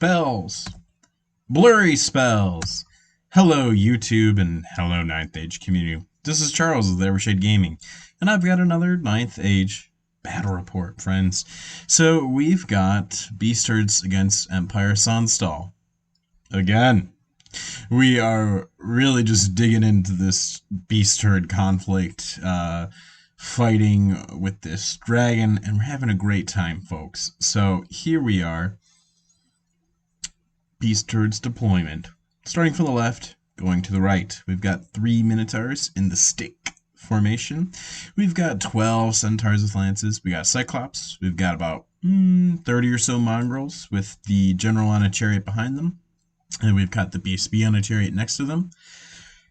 spells, blurry spells. Hello YouTube and hello 9th Age community. This is Charles with Evershade Gaming, and I've got another 9th Age battle report, friends. So we've got Beast Herds against Empire Sonnstahl. Again, we are really just digging into this Beast Herd conflict, fighting with this dragon, and we're having a great time, folks. So here we are. Beast Herd's deployment. Starting from the left, going to the right. We've got 3 Minotaurs in the stick formation. We've got 12 Centaurs with lances. We got Cyclops. We've got about 30 or so Mongrels with the General on a chariot behind them. And we've got the BSB on a chariot next to them.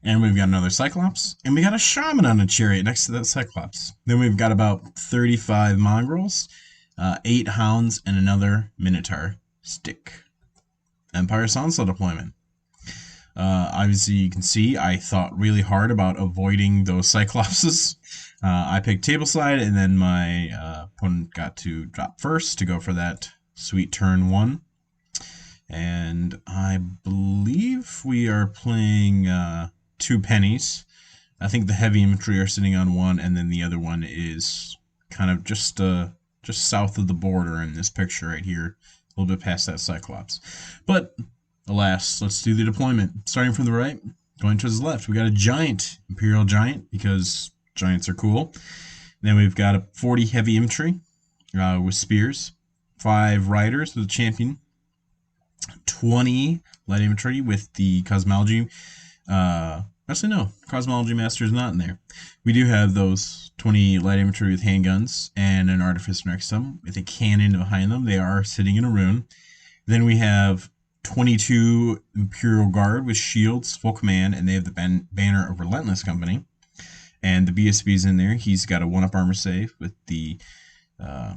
And we've got another Cyclops. And we got a Shaman on a chariot next to that Cyclops. Then we've got about 35 Mongrels, 8 Hounds, and another Minotaur stick. Empire Sonnstahl deployment. Obviously, you can see I thought really hard about avoiding those Cyclopses. I picked table slide, and then my opponent got to drop first to go for that sweet turn 1. And I believe we are playing 2 pennies. I think the heavy infantry are sitting on one, and then the other one is kind of just south of the border in this picture right here, a little bit past that Cyclops. But alas, let's do the deployment. Starting from the right, going towards the left, we got a giant, Imperial Giant, because giants are cool. Then we've got a 40 heavy infantry with spears, 5 riders with a champion, 20 light infantry with the cosmology. Actually, no, cosmology master is not in there. We do have those 20 light infantry with handguns and an artificer next to them with a cannon behind them. They are sitting in a rune. Then we have 22 Imperial Guard with shields, full command, and they have the banner of Relentless Company. And the BSB's in there. He's got a 1-up armor save with the I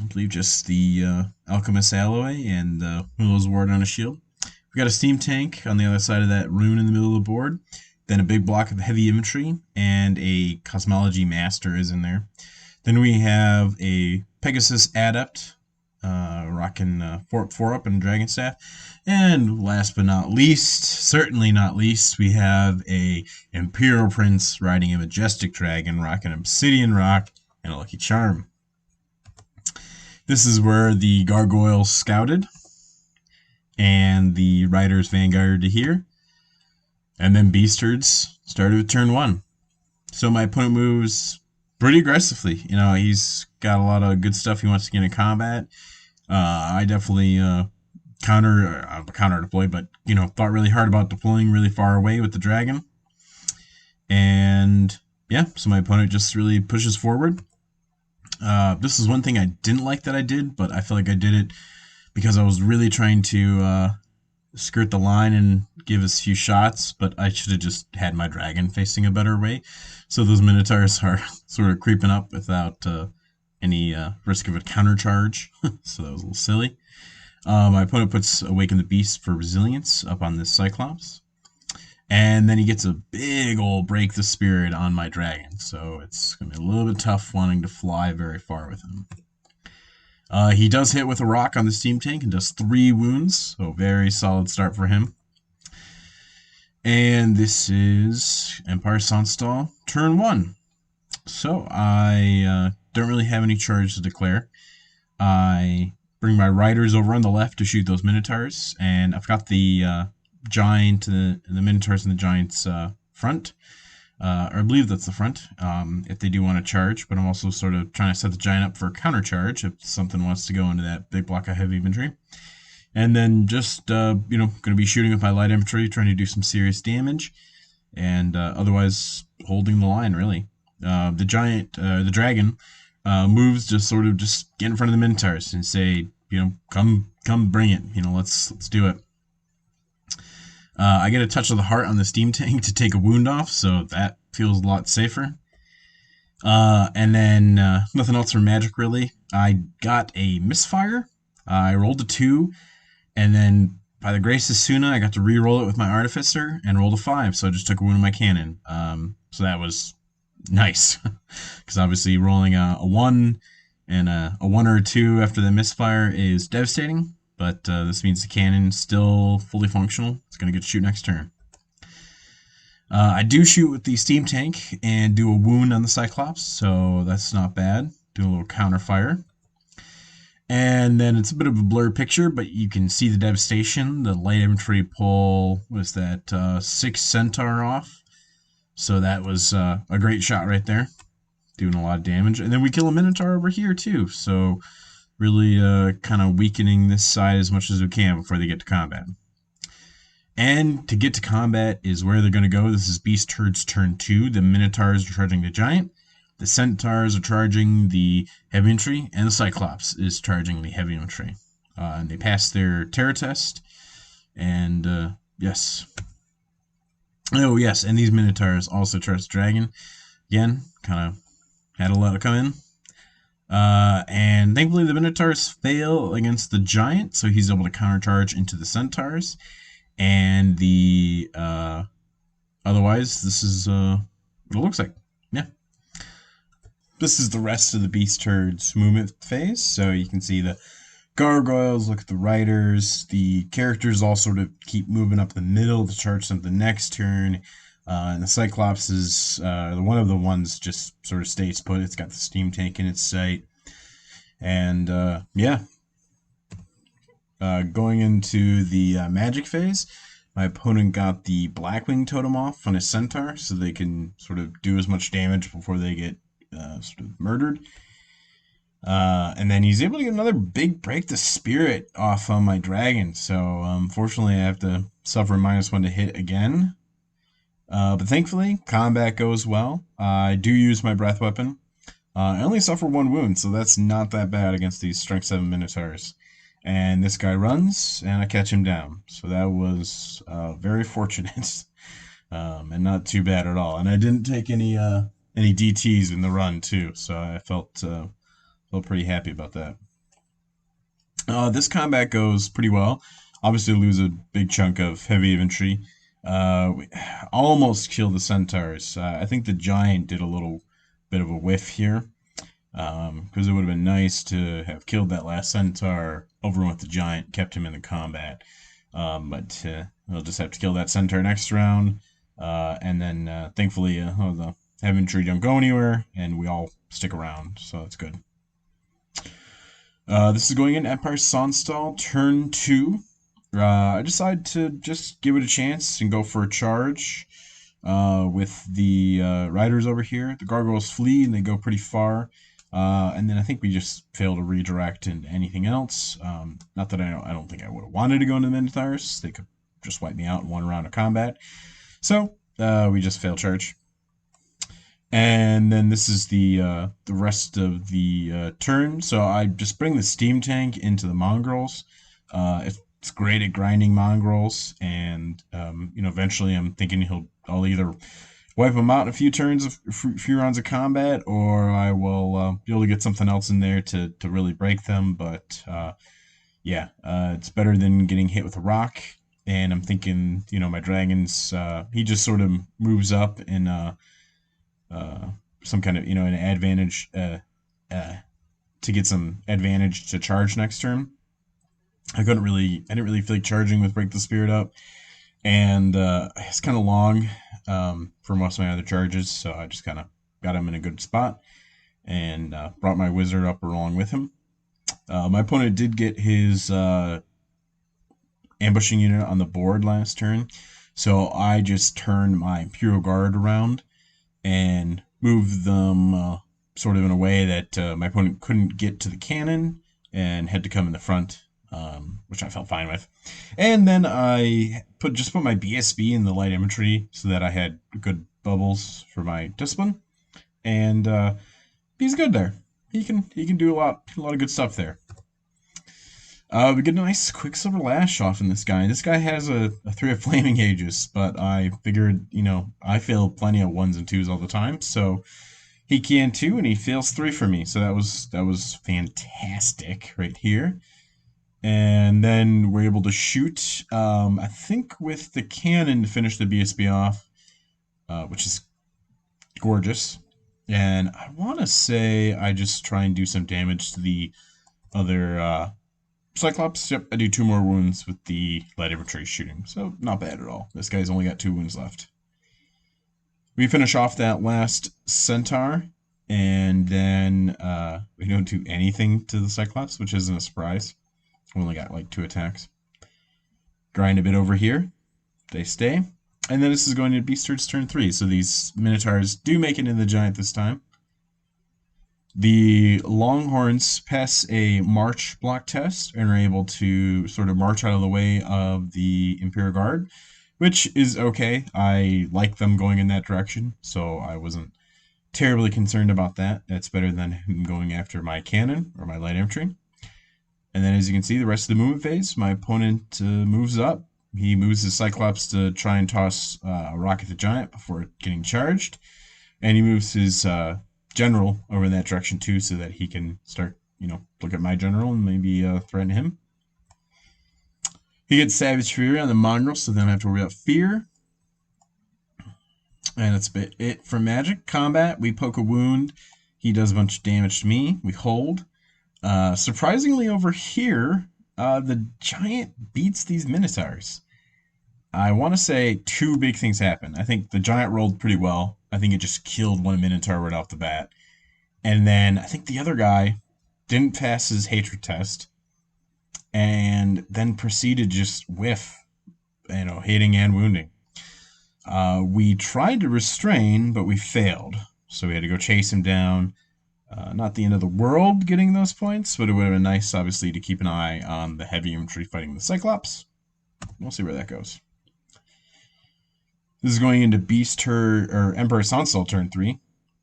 believe just the Alchemist Alloy and the Willow's Ward on a shield. We've got a steam tank on the other side of that rune in the middle of the board. Then a big block of heavy infantry and a Cosmology Master is in there. Then we have a Pegasus Adept rocking 4-up and Dragon Staff. And last but not least, certainly not least, we have a Imperial Prince riding a Majestic Dragon rocking Obsidian Rock and a Lucky Charm. This is where the Gargoyles scouted, and the Riders vanguarded to here, and then Beast Herds started with turn 1. So my opponent moves pretty aggressively. You know, he's got a lot of good stuff he wants to get in combat. I definitely counter deploy, but you know, thought really hard about deploying really far away with the dragon. And yeah, so my opponent just really pushes forward. This is one thing I didn't like that I did, but I feel like I did it because I was really trying to skirt the line and give us a few shots, but I should have just had my dragon facing a better way. So those Minotaurs are sort of creeping up without any risk of a counter charge. So that was a little silly. My opponent puts Awaken the Beast for resilience up on this Cyclops. And then he gets a big old Break the Spirit on my dragon. So it's going to be a little bit tough wanting to fly very far with him. He does hit with a rock on the steam tank and does 3 wounds. So very solid start for him. And this is Empire Sonnstahl turn 1. So I don't really have any charge to declare. I bring my riders over on the left to shoot those Minotaurs. And I've got the giant, the Minotaurs in the giant's front, or I believe that's the front, if they do want to charge, but I'm also sort of trying to set the giant up for a counter charge if something wants to go into that big block of heavy infantry. And then just, you know, going to be shooting with my light infantry, trying to do some serious damage, and otherwise holding the line, really. The dragon moves to sort of just get in front of the Minotaurs and say, you know, come bring it, you know, let's do it. I get a touch of the heart on the steam tank to take a wound off, so that feels a lot safer. And then nothing else for magic, really. I got a misfire. I rolled a 2, and then by the grace of Suna, I got to re-roll it with my artificer and rolled a 5, so I just took a wound in my cannon. So that was nice, because obviously rolling a 1 and a 1 or a 2 after the misfire is devastating. but this means the cannon's still fully functional. It's going to get to shoot next turn. I do shoot with the steam tank and do a wound on the Cyclops, so that's not bad. Do a little counter fire. And then it's a bit of a blurred picture, but you can see the devastation. The light infantry pull, was that 6 Centaur off. So that was a great shot right there, doing a lot of damage. And then we kill a Minotaur over here too, so really kind of weakening this side as much as we can before they get to combat. And to get to combat is where they're going to go. This is Beast Herd's turn 2. The Minotaurs are charging the Giant. The Centaurs are charging the Heavy Infantry. And the Cyclops is charging the Heavy Infantry. And they pass their terror test. And yes. Oh, yes. And these Minotaurs also charge the Dragon. Again, kind of had a lot to come in. And thankfully the Minotaurs fail against the Giant. So he's able to countercharge into the Centaurs. And the otherwise, this is what it looks like. Yeah. This is the rest of the Beast Herd's movement phase. So you can see the gargoyles, look at the riders. The characters all sort of keep moving up the middle to charge something next turn. And the Cyclops is one of the ones just sort of stays put. It's got the steam tank in its sight. And yeah. Going into the magic phase, my opponent got the Blackwing totem off on his Centaur, so they can sort of do as much damage before they get sort of murdered. And then he's able to get another big break the spirit off on my Dragon, so unfortunately I have to suffer -1 to hit again. But thankfully, combat goes well. I do use my breath weapon. I only suffer 1 wound, so that's not that bad against these Strength 7 Minotaurs. And this guy runs, and I catch him down. So that was very fortunate, and not too bad at all. And I didn't take any DTs in the run too, so I felt pretty happy about that. This combat goes pretty well. Obviously, lose a big chunk of heavy infantry. We almost killed the Centaurs. I think the Giant did a little bit of a whiff here. Because it would have been nice to have killed that last Centaur, overrun with the Giant, kept him in the combat. But we'll just have to kill that Centaur next round. And then, thankfully, the heavy infantry don't go anywhere, and we all stick around, so that's good. This is going in Empire Sonnstahl, turn 2. I decided to just give it a chance and go for a charge with the riders over here. The gargoyles flee, and they go pretty far. And then I think we just fail to redirect into anything else. Not that I don't think I would have wanted to go into the Minotaurs. They could just wipe me out in 1 round of combat. So we just fail charge. And then this is the rest of the turn. So I just bring the steam tank into the mongrels. It's great at grinding mongrels, and eventually I'm thinking I'll either wipe them out in a few turns, a few rounds of combat, or I will be able to get something else in there to really break them. But yeah, it's better than getting hit with a rock. And I'm thinking, my Dragons, he just sort of moves up in some kind of, an advantage to get some advantage to charge next turn. I didn't really feel like charging with Break the Spirit up, and it's kind of long for most of my other charges, so I just kind of got him in a good spot and brought my wizard up along with him. My opponent did get his ambushing unit on the board last turn, so I just turned my Imperial Guard around and moved them sort of in a way that my opponent couldn't get to the cannon and had to come in the front. Which I felt fine with. And then I just put my BSB in the light infantry so that I had good bubbles for my discipline. And he's good there. He can do a lot of good stuff there. We get a nice Quicksilver Lash off in this guy. This guy has a 3 of Flaming Aegis, but I figured, I fail plenty of 1s and 2s all the time, so he can too, and he fails 3 for me. So that was fantastic right here. And then we're able to shoot, I think with the cannon to finish the BSB off, which is gorgeous. And I want to say I just try and do some damage to the other Cyclops, yep, I do 2 more wounds with the light infantry shooting, so not bad at all. This guy's only got 2 wounds left. We finish off that last Centaur, and then we don't do anything to the Cyclops, which isn't a surprise. We only got like 2 attacks. Grind a bit over here. They stay. And then this is going to be Beastard's turn 3, so these Minotaurs do make it in the Giant this time. The Longhorns pass a march block test and are able to sort of march out of the way of the Imperial Guard, which is okay. I like them going in that direction, so I wasn't terribly concerned about that. That's better than him going after my cannon or my light infantry. And then as you can see, the rest of the movement phase, my opponent moves up. He moves his Cyclops to try and toss a rock at the Giant before getting charged. And he moves his general over in that direction too, so that he can start, look at my general and maybe threaten him. He gets Savage Fury on the Mongrel, so then I have to worry about Fear. And that's it for magic. Combat, we poke a wound. He does a bunch of damage to me. We hold. Surprisingly over here, the Giant beats these Minotaurs. I want to say 2 big things happen. I think the Giant rolled pretty well. I think it just killed one Minotaur right off the bat. And then I think the other guy didn't pass his hatred test and then proceeded just whiff, hitting and wounding. We tried to restrain, but we failed. So we had to go chase him down. Not the end of the world getting those points, but it would have been nice, obviously, to keep an eye on the heavy infantry fighting the Cyclops. We'll see where that goes. This is going into Emperor Sonnstahl turn 3.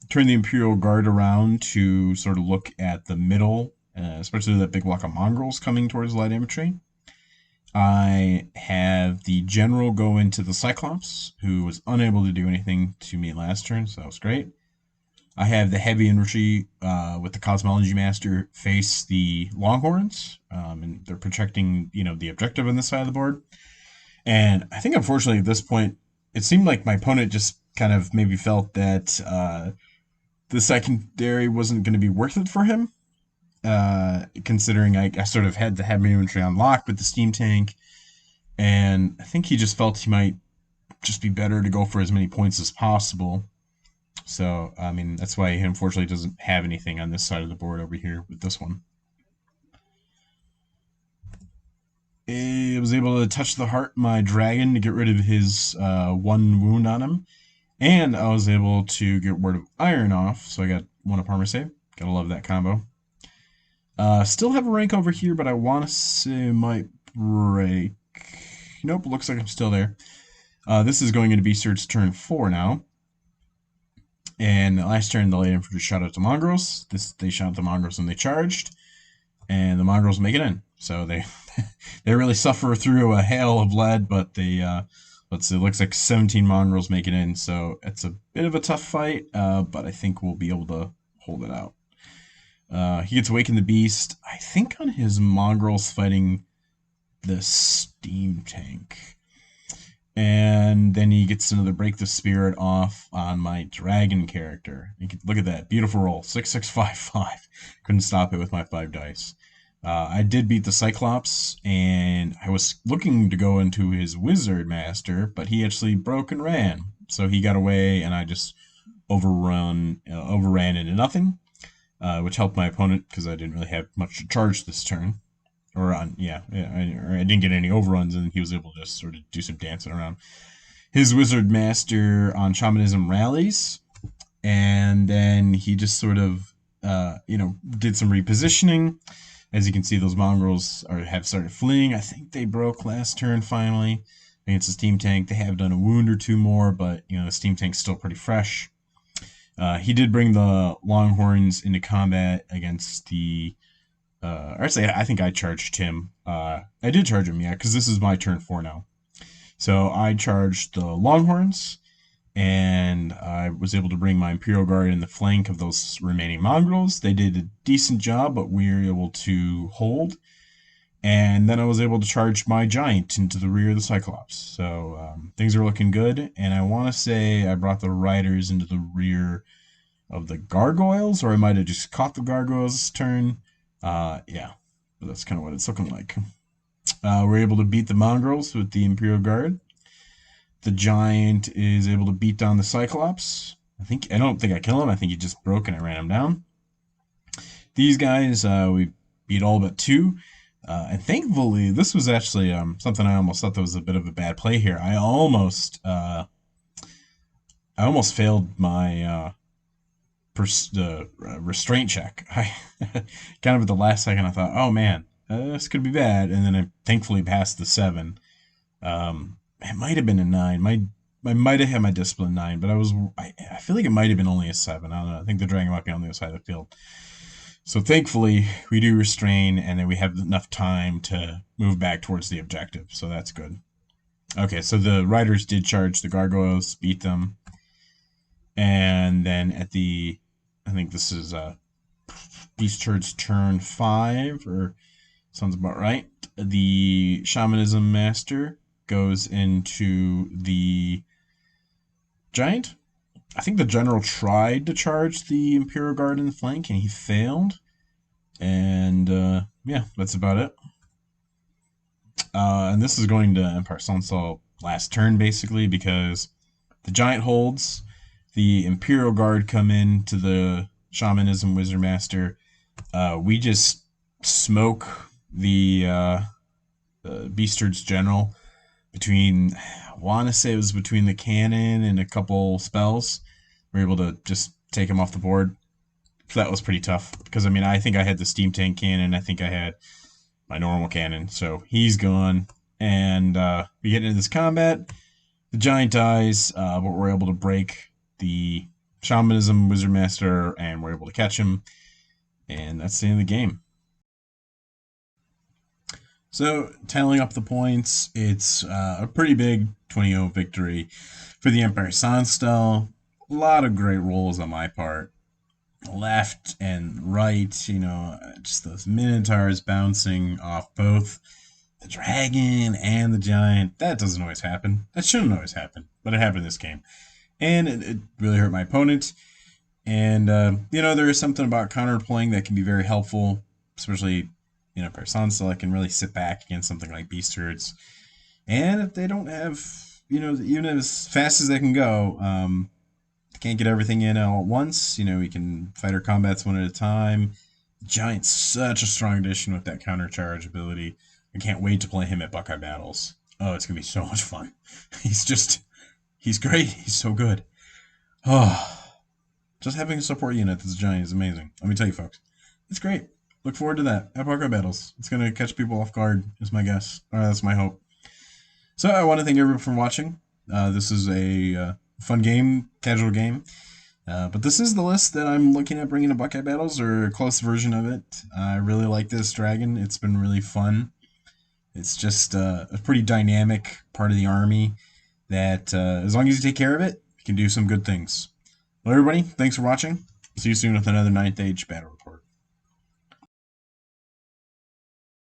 Turn the Imperial Guard around to sort of look at the middle, especially that big block of mongrels coming towards light infantry. I have the general go into the Cyclops, who was unable to do anything to me last turn, so that was great. I have the heavy infantry with the Cosmology Master face the Longhorns, and they're protecting, the objective on this side of the board. And I think, unfortunately, at this point, it seemed like my opponent just kind of maybe felt that the secondary wasn't going to be worth it for him, considering I sort of had the heavy infantry on lock with the steam tank, and I think he just felt he might just be better to go for as many points as possible. So, I mean, that's why he unfortunately doesn't have anything on this side of the board over here with this one. I was able to touch the heart my dragon to get rid of his 1 wound on him. And I was able to get Word of Iron off, so I got 1 up armor save. Gotta love that combo. Still have a rank over here, but I want to say it might break. Nope, looks like I'm still there. This is going into Beastard's turn 4 now. And last turn, the light infantry shot out the mongrels. They shot at the mongrels and they charged. And the mongrels make it in. So they really suffer through a hail of lead, but they it looks like 17 mongrels make it in. So it's a bit of a tough fight, but I think we'll be able to hold it out. He gets Awaken the Beast, I think on his mongrels fighting the steam tank. And then he gets another Break the Spirit off on my dragon character. You can look at that. Beautiful roll. 6-6-5-5. Couldn't stop it with my 5 dice. I did beat the Cyclops, and I was looking to go into his Wizard Master, but he actually broke and ran. So he got away, and I just overran into nothing, which helped my opponent because I didn't really have much to charge this turn. I didn't get any overruns, and he was able to just sort of do some dancing around. His Wizard Master on Shamanism rallies, and then he just sort of, did some repositioning. As you can see, those mongrels have started fleeing. I think they broke last turn finally against the steam tank. They have done a wound or 2 more, but the steam tank's still pretty fresh. He did bring the Longhorns into combat against the. Actually, I think I charged him. I did charge him, yeah, because this is my turn 4 now. So I charged the Longhorns, and I was able to bring my Imperial Guard in the flank of those remaining mongrels. They did a decent job, but we were able to hold. And then I was able to charge my Giant into the rear of the Cyclops. So things are looking good. And I want to say I brought the Riders into the rear of the Gargoyles, or I might have just caught the Gargoyles this turn. Yeah. but that's kind of what it's looking like. We're able to beat the mongrels with the Imperial Guard. The giant is able to beat down the Cyclops. I don't think I kill him. I think he just broke and I ran him down. These guys, we beat all but two. And thankfully, this was actually something I almost thought that was a bit of a bad play here. I almost failed my restraint check. I kind of at the last second I thought, oh man, this could be bad, and then I thankfully passed the 7. It might have been a 9. I might have had my discipline 9, but I feel like it might have been only a 7. I don't know. I think the dragon might be on the other side of the field. So thankfully, we do restrain, and then we have enough time to move back towards the objective. So that's good. Okay, so the riders did charge the gargoyles, beat them. And then at the, I think this is Beast Herd's turn 5, or sounds about right. The Shamanism Master goes into the giant. I think the general tried to charge the Imperial Guard in the flank, and he failed. And yeah, that's about it. And this is going to Empire Sonnstahl last turn, basically, because the giant holds. The Imperial Guard come in to the Shamanism Wizard Master. We just smoke the Beastard's General between, I want to say it was between the cannon and a couple spells. We're able to just take him off the board. So that was pretty tough, because I mean, I think I had the steam tank cannon. I think I had my normal cannon. So he's gone. And we get into this combat. The giant dies, but we're able to break the Shamanism Wizard Master, and we're able to catch him. And that's the end of the game. So, tallying up the points, it's a pretty big 20-0 victory for the Empire Sonnstahl. A lot of great rolls on my part. Left and right, just those Minotaurs bouncing off both the dragon and the giant. That doesn't always happen. That shouldn't always happen, but it happened in this game. And it really hurt my opponent. And, there is something about counterplaying that can be very helpful, especially, Empire Sonnstahl. I can really sit back against something like Beast Herds. And if they don't have, even as fast as they can go, can't get everything in all at once. We can fight our combats one at a time. The Giant's such a strong addition with that counter charge ability. I can't wait to play him at Buckeye Battles. Oh, it's going to be so much fun. He's great. He's so good. Oh, just having a support unit that's a giant is amazing. Let me tell you, folks. It's great. Look forward to that at Buckeye Battles. It's going to catch people off guard, is my guess. Or that's my hope. So I want to thank everyone for watching. This is a fun game, casual game. But this is the list that I'm looking at bringing to Buckeye Battles, or a close version of it. I really like this dragon. It's been really fun. It's just a pretty dynamic part of the army that, as long as you take care of it, you can do some good things. Well, everybody, thanks for watching. See you soon with another 9th Age Battle.